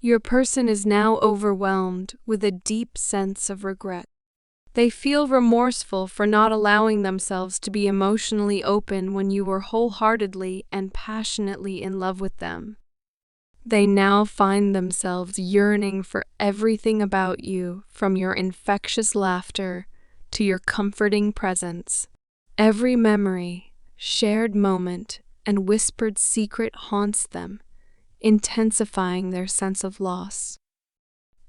Your person is now overwhelmed with a deep sense of regret. They feel remorseful for not allowing themselves to be emotionally open when you were wholeheartedly and passionately in love with them. They now find themselves yearning for everything about you, from your infectious laughter to your comforting presence. Every memory, shared moment, and whispered secret haunts them, intensifying their sense of loss.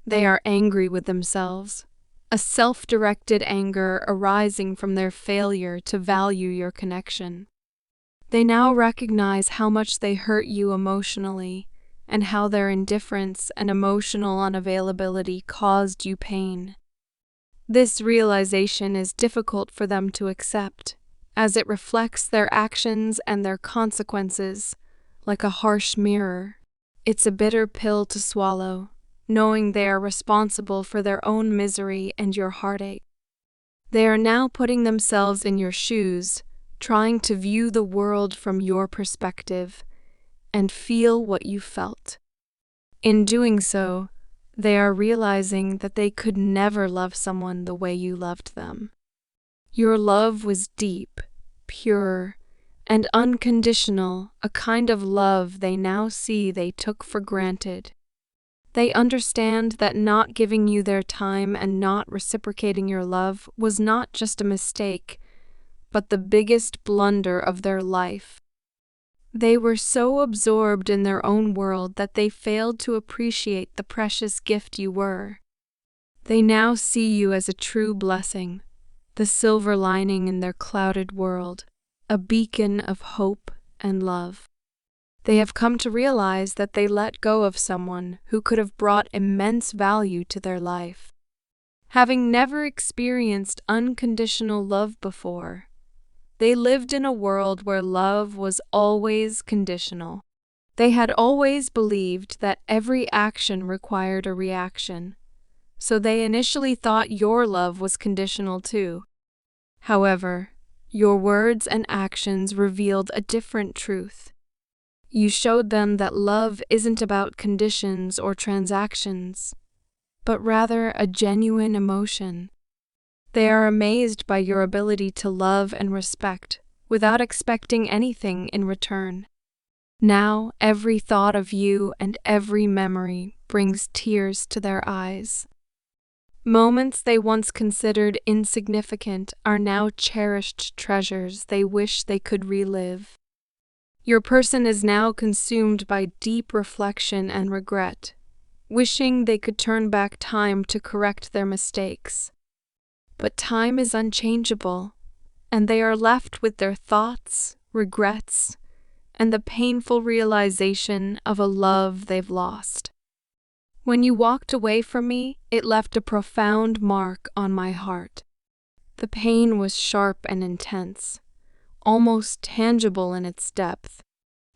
They are angry with themselves, a self-directed anger arising from their failure to value your connection. They now recognize how much they hurt you emotionally, and how their indifference and emotional unavailability caused you pain. This realization is difficult for them to accept, as it reflects their actions and their consequences like a harsh mirror. It's a bitter pill to swallow, knowing they are responsible for their own misery and your heartache. They are now putting themselves in your shoes, trying to view the world from your perspective and feel what you felt. In doing so, they are realizing that they could never love someone the way you loved them. Your love was deep, pure, and unconditional, a kind of love they now see they took for granted. They understand that not giving you their time and not reciprocating your love was not just a mistake, but the biggest blunder of their life. They were so absorbed in their own world that they failed to appreciate the precious gift you were. They now see you as a true blessing, the silver lining in their clouded world, a beacon of hope and love. They have come to realize that they let go of someone who could have brought immense value to their life. Having never experienced unconditional love before, they lived in a world where love was always conditional. They had always believed that every action required a reaction, so they initially thought your love was conditional too. However, your words and actions revealed a different truth. You showed them that love isn't about conditions or transactions, but rather a genuine emotion. They are amazed by your ability to love and respect without expecting anything in return. Now, every thought of you and every memory brings tears to their eyes. Moments they once considered insignificant are now cherished treasures they wish they could relive. Your person is now consumed by deep reflection and regret, wishing they could turn back time to correct their mistakes. But time is unchangeable, and they are left with their thoughts, regrets, and the painful realization of a love they've lost. When you walked away from me, it left a profound mark on my heart. The pain was sharp and intense, almost tangible in its depth.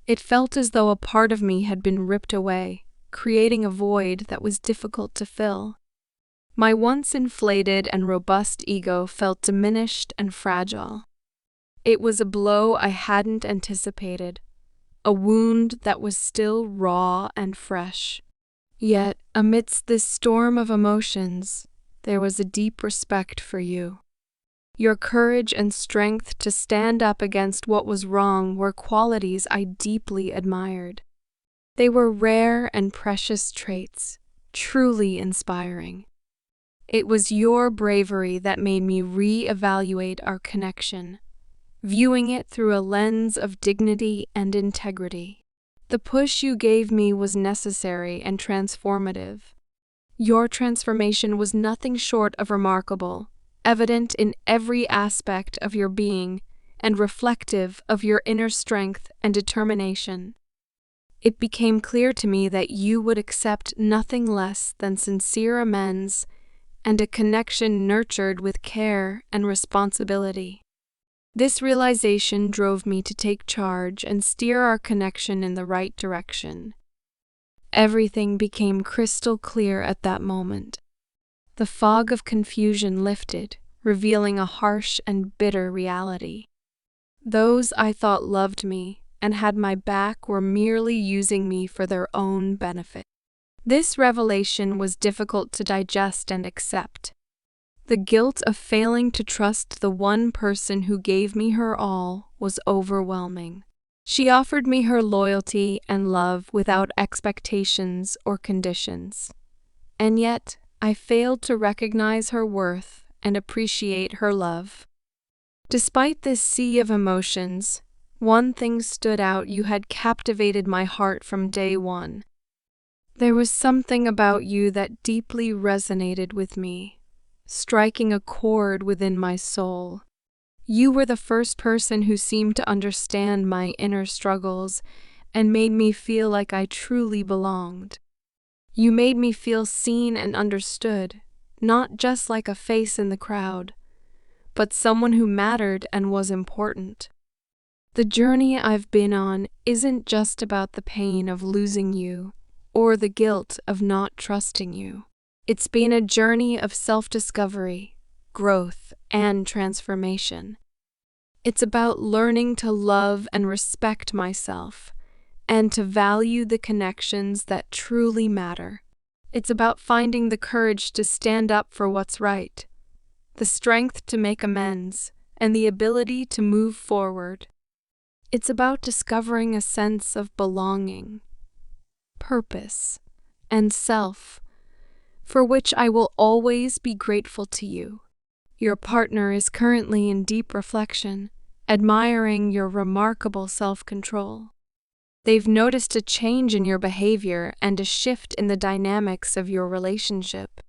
It felt as though a part of me had been ripped away, creating a void that was difficult to fill. My once inflated and robust ego felt diminished and fragile. It was a blow I hadn't anticipated, a wound that was still raw and fresh. Yet, amidst this storm of emotions, there was a deep respect for you. Your courage and strength to stand up against what was wrong were qualities I deeply admired. They were rare and precious traits, truly inspiring. It was your bravery that made me re-evaluate our connection, viewing it through a lens of dignity and integrity. The push you gave me was necessary and transformative. Your transformation was nothing short of remarkable, evident in every aspect of your being and reflective of your inner strength and determination. It became clear to me that you would accept nothing less than sincere amends and a connection nurtured with care and responsibility. This realization drove me to take charge and steer our connection in the right direction. Everything became crystal clear at that moment. The fog of confusion lifted, revealing a harsh and bitter reality. Those I thought loved me and had my back were merely using me for their own benefit. This revelation was difficult to digest and accept. The guilt of failing to trust the one person who gave me her all was overwhelming. She offered me her loyalty and love without expectations or conditions. And yet, I failed to recognize her worth and appreciate her love. Despite this sea of emotions, one thing stood out: you had captivated my heart from day one. There was something about you that deeply resonated with me, striking a chord within my soul. You were the first person who seemed to understand my inner struggles and made me feel like I truly belonged. You made me feel seen and understood, not just like a face in the crowd, but someone who mattered and was important. The journey I've been on isn't just about the pain of losing you or the guilt of not trusting you. It's been a journey of self-discovery, growth, and transformation. It's about learning to love and respect myself, and to value the connections that truly matter. It's about finding the courage to stand up for what's right, the strength to make amends, and the ability to move forward. It's about discovering a sense of belonging, purpose, and self, for which I will always be grateful to you. Your partner is currently in deep reflection, admiring your remarkable self-control. They've noticed a change in your behavior and a shift in the dynamics of your relationship.